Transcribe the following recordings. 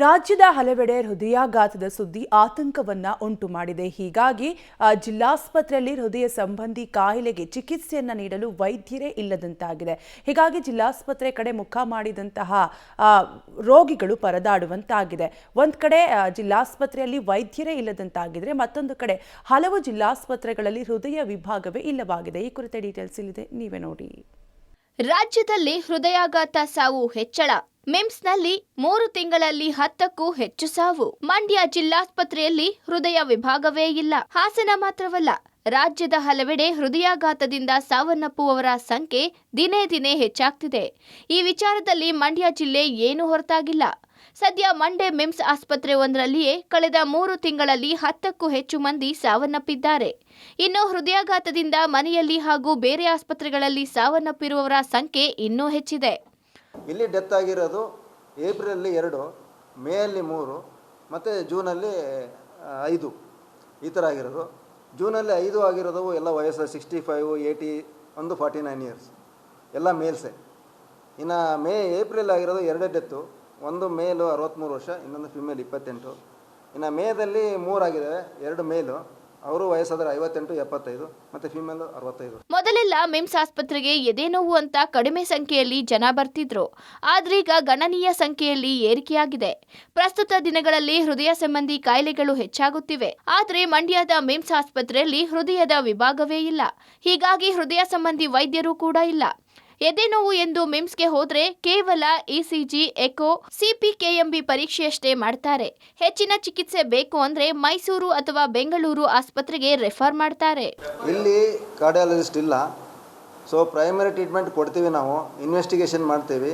ರಾಜ್ಯದ ಹಲವೆಡೆ ಹೃದಯಾಘಾತದ ಸುದ್ದಿ ಆತಂಕವನ್ನ ಉಂಟು ಮಾಡಿದೆ. ಹೀಗಾಗಿ ಜಿಲ್ಲಾಸ್ಪತ್ರೆಯಲ್ಲಿ ಹೃದಯ ಸಂಬಂಧಿ ಕಾಯಿಲೆಗೆ ಚಿಕಿತ್ಸೆಯನ್ನ ನೀಡಲು ವೈದ್ಯರೇ ಇಲ್ಲದಂತಾಗಿದೆ. ಹೀಗಾಗಿ ಜಿಲ್ಲಾಸ್ಪತ್ರೆ ಕಡೆ ಮುಖ ಮಾಡಿದಂತಹ ರೋಗಿಗಳು ಪರದಾಡುವಂತಾಗಿದೆ. ಒಂದ್ ಕಡೆ ಜಿಲ್ಲಾಸ್ಪತ್ರೆಯಲ್ಲಿ ವೈದ್ಯರೇ ಇಲ್ಲದಂತಾಗಿದ್ರೆ, ಮತ್ತೊಂದು ಕಡೆ ಹಲವು ಜಿಲ್ಲಾಸ್ಪತ್ರೆಗಳಲ್ಲಿ ಹೃದಯ ವಿಭಾಗವೇ ಇಲ್ಲವಾಗಿದೆ. ಈ ಕುರಿತ ಡೀಟೇಲ್ಸ್ ಇಲ್ಲಿದೆ, ನೀವೇ ನೋಡಿ. ರಾಜ್ಯದಲ್ಲಿ ಹೃದಯಾಘಾತ ಸಾವು ಹೆಚ್ಚಳ. ಮಿಮ್ಸ್ನಲ್ಲಿ 3 ತಿಂಗಳಲ್ಲಿ 10ಕ್ಕೂ ಹೆಚ್ಚು ಸಾವು. ಮಂಡ್ಯ ಜಿಲ್ಲಾಸ್ಪತ್ರೆಯಲ್ಲಿ ಹೃದಯ ವಿಭಾಗವೇ ಇಲ್ಲ. ಹಾಸನ ಮಾತ್ರವಲ್ಲ, ರಾಜ್ಯದ ಹಲವೆಡೆ ಹೃದಯಾಘಾತದಿಂದ ಸಾವನ್ನಪ್ಪುವವರ ಸಂಖ್ಯೆ ದಿನೇ ದಿನೇ ಹೆಚ್ಚಾಗ್ತಿದೆ. ಈ ವಿಚಾರದಲ್ಲಿ ಮಂಡ್ಯ ಜಿಲ್ಲೆ ಏನೂ ಹೊರತಾಗಿಲ್ಲ. ಸದ್ಯ ಮಂಡ್ಯ ಮಿಮ್ಸ್ ಆಸ್ಪತ್ರೆ ಒಂದರಲ್ಲಿಯೇ ಕಳೆದ 3 ತಿಂಗಳಲ್ಲಿ 10ಕ್ಕೂ ಹೆಚ್ಚು ಮಂದಿ ಸಾವನ್ನಪ್ಪಿದ್ದಾರೆ. ಇನ್ನು ಹೃದಯಾಘಾತದಿಂದ ಮನೆಯಲ್ಲಿ ಹಾಗೂ ಬೇರೆ ಆಸ್ಪತ್ರೆಗಳಲ್ಲಿ ಸಾವನ್ನಪ್ಪಿರುವವರ ಸಂಖ್ಯೆ ಇನ್ನೂ ಹೆಚ್ಚಿದೆ. ಇಲ್ಲಿ ಡೆತ್ ಆಗಿರೋದು ಏಪ್ರಿಲಲ್ಲಿ 2, ಮೇಯಲ್ಲಿ 3 ಮತ್ತು ಜೂನಲ್ಲಿ 5 ಈ ಥರ ಆಗಿರೋದು. ಜೂನಲ್ಲಿ 5 ಆಗಿರೋದು ಎಲ್ಲ ವಯಸ್ಸು 65, 80, 49 ಇಯರ್ಸ್ ಎಲ್ಲ ಮೇಲ್ಸೆ. ಇನ್ನು ಏಪ್ರಿಲ್ ಆಗಿರೋದು 2 ಡೆತ್ತು. ಒಂದು ಮೇಲು 63 ವರ್ಷ, ಇನ್ನೊಂದು ಫಿಮೇಲ್ 28. ಇನ್ನು ಮೇದಲ್ಲಿ 3 ಆಗಿದ್ದಾವೆ, 2 ಮೇಲು, ಅವರು ವಯಸ್ಸಾದರೆ 58, 75 ಮತ್ತು ಫಿಮೇಲು 65. ಮೊದಲೆಲ್ಲ ಮಿಮ್ಸ್ ಆಸ್ಪತ್ರೆಗೆ ಎದೆನೋವು ಅಂತ ಕಡಿಮೆ ಸಂಖ್ಯೆಯಲ್ಲಿ ಜನ ಬರ್ತಿದ್ರು. ಆದ್ರೀಗ ಗಣನೀಯ ಸಂಖ್ಯೆಯಲ್ಲಿ ಏರಿಕೆಯಾಗಿದೆ. ಪ್ರಸ್ತುತ ದಿನಗಳಲ್ಲಿ ಹೃದಯ ಸಂಬಂಧಿ ಕಾಯಿಲೆಗಳು ಹೆಚ್ಚಾಗುತ್ತಿವೆ. ಆದರೆ ಮಂಡ್ಯದ ಮಿಮ್ಸ್ ಆಸ್ಪತ್ರೆಯಲ್ಲಿ ಹೃದಯದ ವಿಭಾಗವೇ ಇಲ್ಲ. ಹೀಗಾಗಿ ಹೃದಯ ಸಂಬಂಧಿ ವೈದ್ಯರು ಕೂಡ ಇಲ್ಲ. ಎದೆನೋವು ಎಂದು ಮಿಮ್ಸ್ಗೆ ಹೋದ್ರೆ ಕೇವಲ ಇಸಿಜಿ, ಎಕೋ, ಸಿಪಿಕೆಎಂಬಿ ಪರೀಕ್ಷೆಯಷ್ಟೇ ಮಾಡ್ತಾರೆ. ಹೆಚ್ಚಿನ ಚಿಕಿತ್ಸೆ ಬೇಕು ಅಂದ್ರೆ ಮೈಸೂರು ಅಥವಾ ಬೆಂಗಳೂರು ಆಸ್ಪತ್ರೆಗೆ ರೆಫರ್ ಮಾಡ್ತಾರೆ. ಇಲ್ಲಿ ಕಾರ್ಡಿಯಾಲಜಿಸ್ಟ್ ಇಲ್ಲ. ಸೊ ಪ್ರೈಮರಿ ಟ್ರೀಟ್ಮೆಂಟ್ ಕೊಡ್ತೀವಿ, ನಾವು ಇನ್ವೆಸ್ಟಿಗೇಷನ್ ಮಾಡ್ತೀವಿ.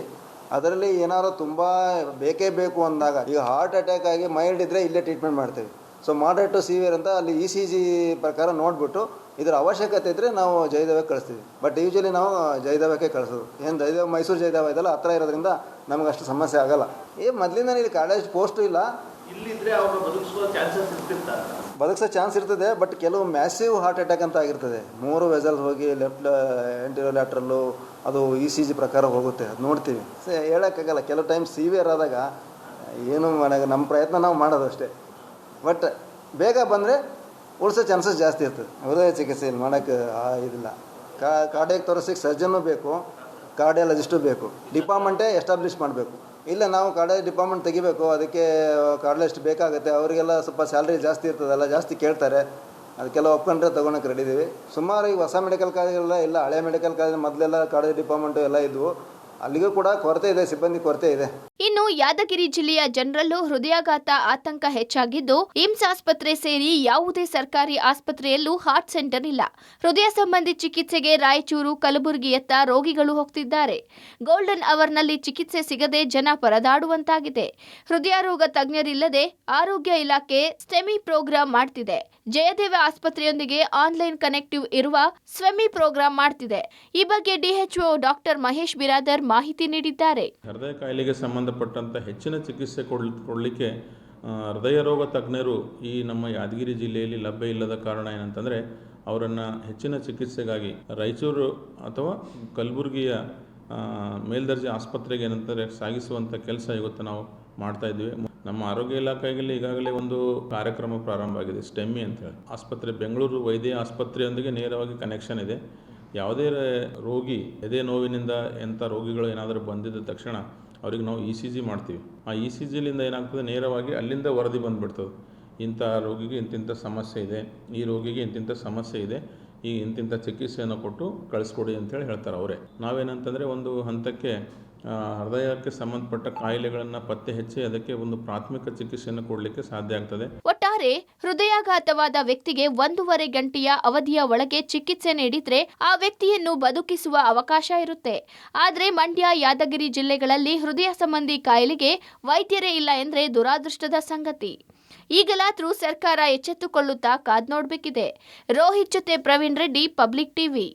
ಅದರಲ್ಲಿ ಏನಾದರೂ ತುಂಬ ಬೇಕೇ ಬೇಕು ಅಂದಾಗ, ಈಗ ಹಾರ್ಟ್ ಅಟ್ಯಾಕ್ ಆಗಿ ಮೈಲ್ಡ್ ಇದ್ದರೆ ಇಲ್ಲೇ ಟ್ರೀಟ್ಮೆಂಟ್ ಮಾಡ್ತೀವಿ. ಸೊ ಮಾಡರೇಟ್ ಟು ಸಿವಿಯರ್ ಅಂತ ಅಲ್ಲಿ ಇಸಿಜಿ ಪ್ರಕಾರ ನೋಡಿಬಿಟ್ಟು ಇದರ ಅವಶ್ಯಕತೆ ಇದ್ದರೆ ನಾವು ಜಯದೇವಕ್ಕೆ ಕಳಿಸ್ತೀವಿ. ಬಟ್ ಯೂಶಲಿ ನಾವು ಜಯದೇವಕ್ಕೆ ಕಳಿಸೋದು. ಏನು ಜಯದೇವ, ಮೈಸೂರು ಜಯದೇವ ಇದೆಲ್ಲ ಹತ್ತಿರ ಇರೋದ್ರಿಂದ ನಮಗೆ ಅಷ್ಟು ಸಮಸ್ಯೆ ಆಗಲ್ಲ. ಮೊದಲಿಂದ ಇಲ್ಲಿ ಕಾಲೇಜ್ ಪೋಸ್ಟು ಇಲ್ಲ. ಇಲ್ಲಿದ್ರೆ ಅವರು ಬದುಕಿಸೋ ಚಾನ್ಸ್ ಇರ್ತದೆ. ಬಟ್ ಕೆಲವು ಮ್ಯಾಸಿವ್ ಹಾರ್ಟ್ ಅಟ್ಯಾಕ್ ಅಂತ ಆಗಿರ್ತದೆ. 3 ವೆಸಲ್ ಹೋಗಿ ಲೆಫ್ಟ್ ಆಂಟಿರೋಲ್ಯಾಟ್ರಲ್ಲು ಅದು ಇಸಿಜಿ ಪ್ರಕಾರ ಹೋಗುತ್ತೆ, ಅದು ನೋಡ್ತೀವಿ. ಹೇಳೋಕ್ಕಾಗಲ್ಲ. ಕೆಲವು ಟೈಮ್ ಸಿವಿಯರ್ ಆದಾಗ ಏನು ಮಾಡೋದು, ನಮ್ಮ ಪ್ರಯತ್ನ ನಾವು ಮಾಡೋದು ಅಷ್ಟೇ. ಬಟ್ ಬೇಗ ಬಂದರೆ ಉಳಿಸೋ ಚಾನ್ಸಸ್ ಜಾಸ್ತಿ ಇರ್ತದೆ. ಹೃದಯ ಚಿಕಿತ್ಸೆ ಇಲ್ಲಿ ಮಾಡೋಕ್ಕೆ ಇದಿಲ್ಲ. ಕಾರ್ಡಿಯಾಕ್ ತೋರಿಸೋಕ್ಕೆ ಸರ್ಜನ್ನು ಬೇಕು, ಕಾರ್ಡಿಯಾಲಜಿಸ್ಟು ಬೇಕು. ಡಿಪಾರ್ಟ್ಮೆಂಟೇ ಎಸ್ಟಾಬ್ಲಿಷ್ ಮಾಡಬೇಕು. ಇಲ್ಲ ನಾವು ಕಾರ್ಡಿಯಾಲಜಿ ಡಿಪಾರ್ಟ್ಮೆಂಟ್ ತೆಗಿಬೇಕು, ಅದಕ್ಕೆ ಕಾರ್ಡಿಯಾಲಜಿಸ್ಟ್ ಬೇಕಾಗುತ್ತೆ. ಅವರಿಗೆಲ್ಲ ಸ್ವಲ್ಪ ಸ್ಯಾಲ್ರಿ ಜಾಸ್ತಿ ಇರ್ತದಲ್ಲ, ಜಾಸ್ತಿ ಕೇಳ್ತಾರೆ. ಅದಕ್ಕೆಲ್ಲ ಒಪ್ಕೊಂಡ್ರೆ ತೊಗೊಳಕ್ಕೆ ರೆಡಿ ಇದ್ದೀವಿ. ಸುಮಾರು ಈಗ ಹೊಸ ಮೆಡಿಕಲ್ ಕಾಲೇಜೆಲ್ಲ ಇಲ್ಲ. ಹಳೆ ಮೆಡಿಕಲ್ ಕಾಲೇಜ್ ಮೊದಲೆಲ್ಲ ಕಾರ್ಡಿಯಾಲಜಿ ಡಿಪಾರ್ಟ್ಮೆಂಟು ಎಲ್ಲ ಇದ್ವು. ಅಲ್ಲಿಗೂ ಕೂಡ ಕೊರತೆ ಇದೆ, ಸಿಬ್ಬಂದಿ ಕೊರತೆ ಇದೆ. ಇನ್ನು ಯಾದಗಿರಿ ಜಿಲ್ಲೆಯ ಜನರಲ್ಲೂ ಹೃದಯಾಘಾತ ಆತಂಕ ಹೆಚ್ಚಾಗಿದ್ದು, ಇಮ್ಸ್ ಆಸ್ಪತ್ರೆ ಸೇರಿ ಯಾವುದೇ ಸರ್ಕಾರಿ ಆಸ್ಪತ್ರೆಯಲ್ಲೂ ಹಾರ್ಟ್ ಸೆಂಟರ್ ಇಲ್ಲ. ಹೃದಯ ಸಂಬಂಧಿ ಚಿಕಿತ್ಸೆಗೆ ರಾಯಚೂರು, ಕಲಬುರಗಿಯತ್ತ ರೋಗಿಗಳು ಹೋಗ್ತಿದ್ದಾರೆ. ಗೋಲ್ಡನ್ ಅವರ್ನಲ್ಲಿ ಚಿಕಿತ್ಸೆ ಸಿಗದೆ ಜನ ಪರದಾಡುವಂತಾಗಿದೆ. ಹೃದಯ ರೋಗ ತಜ್ಞರಿಲ್ಲದೆ ಆರೋಗ್ಯ ಇಲಾಖೆ ಸ್ಟೆಮಿ ಪ್ರೋಗ್ರಾಂ ಮಾಡ್ತಿದೆ. ಜಯದೇವ ಆಸ್ಪತ್ರೆಯೊಂದಿಗೆ ಆನ್ಲೈನ್ ಕನೆಕ್ಟಿವ್ ಇರುವ ಸ್ವೆಮಿ ಪ್ರೋಗ್ರಾಂ ಮಾಡ್ತಿದೆ. ಈ ಬಗ್ಗೆ ಡಿಎಚ್ಒ ಡಾಕ್ಟರ್ ಮಹೇಶ್ ಬಿರಾದರ್ ಮಾಹಿತಿ ನೀಡಿದ್ದಾರೆ. ಹೃದಯ ಕಾಯಿಲೆಗೆ ಸಂಬಂಧಪಟ್ಟಂಥ ಹೆಚ್ಚಿನ ಚಿಕಿತ್ಸೆ ಕೊಡಲಿಕ್ಕೆ ಹೃದಯ ರೋಗ ತಜ್ಞರು ಈ ನಮ್ಮ ಯಾದಗಿರಿ ಜಿಲ್ಲೆಯಲ್ಲಿ ಲಭ್ಯ ಇಲ್ಲದ ಕಾರಣ ಏನಂತಂದರೆ, ಅವರನ್ನು ಹೆಚ್ಚಿನ ಚಿಕಿತ್ಸೆಗಾಗಿ ರಾಯಚೂರು ಅಥವಾ ಕಲಬುರಗಿಯ ಮೇಲ್ದರ್ಜೆ ಆಸ್ಪತ್ರೆಗೆ ಏನಂತಾರೆ ಸಾಗಿಸುವಂಥ ಕೆಲಸ ಇವತ್ತು ನಾವು ಮಾಡ್ತಾಯಿದ್ವಿ. ನಮ್ಮ ಆರೋಗ್ಯ ಇಲಾಖೆಯಲ್ಲಿ ಈಗಾಗಲೇ ಒಂದು ಕಾರ್ಯಕ್ರಮ ಪ್ರಾರಂಭ ಆಗಿದೆ, ಸ್ಟೆಮ್ಮಿ ಅಂತೇಳಿ. ಆಸ್ಪತ್ರೆ ಬೆಂಗಳೂರು ವೈದ್ಯ ಆಸ್ಪತ್ರೆಯೊಂದಿಗೆ ನೇರವಾಗಿ ಕನೆಕ್ಷನ್ ಇದೆ. ಯಾವುದೇ ರೋಗಿ ಎದೆ ನೋವಿನಿಂದ ಎಂಥ ರೋಗಿಗಳು ಏನಾದರೂ ಬಂದಿದ್ದ ತಕ್ಷಣ ಅವ್ರಿಗೆ ನಾವು ಇಸಿಜಿ ಮಾಡ್ತೀವಿ. ಆ ಇಸಿಜಿಲಿಂದ ಏನಾಗ್ತದೆ, ನೇರವಾಗಿ ಅಲ್ಲಿಂದ ವರದಿ ಬಂದುಬಿಡ್ತದೆ. ಇಂಥ ರೋಗಿಗೆ ಇಂತಿಂಥ ಸಮಸ್ಯೆ ಇದೆ, ಈ ರೋಗಿಗೆ ಇಂತಿಂಥ ಸಮಸ್ಯೆ ಇದೆ, ಈ ಇಂತಿಂಥ ಚಿಕಿತ್ಸೆಯನ್ನು ಕೊಟ್ಟು ಕಳಿಸ್ಕೊಡಿ ಅಂತೇಳಿ ಹೇಳ್ತಾರೆ ಅವರೇ. ನಾವೇನಂತಂದರೆ ಒಂದು ಹಂತಕ್ಕೆ ಹೃದಯಕ್ಕೆ ಸಂಬಂಧಪಟ್ಟ ಕಾಯಿಲೆಗಳನ್ನು ಪತ್ತೆ ಹಚ್ಚಿ ಅದಕ್ಕೆ ಒಂದು ಪ್ರಾಥಮಿಕ ಚಿಕಿತ್ಸೆಯನ್ನು ಕೊಡಲಿಕ್ಕೆ ಸಾಧ್ಯ ಆಗ್ತದೆ. ಒಟ್ಟಾರೆ ಹೃದಯಾಘಾತವಾದ ವ್ಯಕ್ತಿಗೆ 1.5 ಗಂಟೆಯ ಅವಧಿಯ ಒಳಗೆ ಚಿಕಿತ್ಸೆ ನೀಡಿದ್ರೆ ಆ ವ್ಯಕ್ತಿಯನ್ನು ಬದುಕಿಸುವ ಅವಕಾಶ ಇರುತ್ತೆ. ಆದರೆ ಮಂಡ್ಯ, ಯಾದಗಿರಿ ಜಿಲ್ಲೆಗಳಲ್ಲಿ ಹೃದಯ ಸಂಬಂಧಿ ಕಾಯಿಲೆಗೆ ವೈದ್ಯರೇ ಇಲ್ಲ ಎಂದ್ರೆ ದುರಾದೃಷ್ಟದ ಸಂಗತಿ. ಈಗಲಾದರೂ ಸರ್ಕಾರ ಎಚ್ಚೆತ್ತುಕೊಳ್ಳುತ್ತಾ ಕಾದ್ ನೋಡಬೇಕಿದೆ. ರೋಹಿತ್ ಜೊತೆ ಪ್ರವೀಣ್ ರೆಡ್ಡಿ, ಪಬ್ಲಿಕ್ ಟಿವಿ.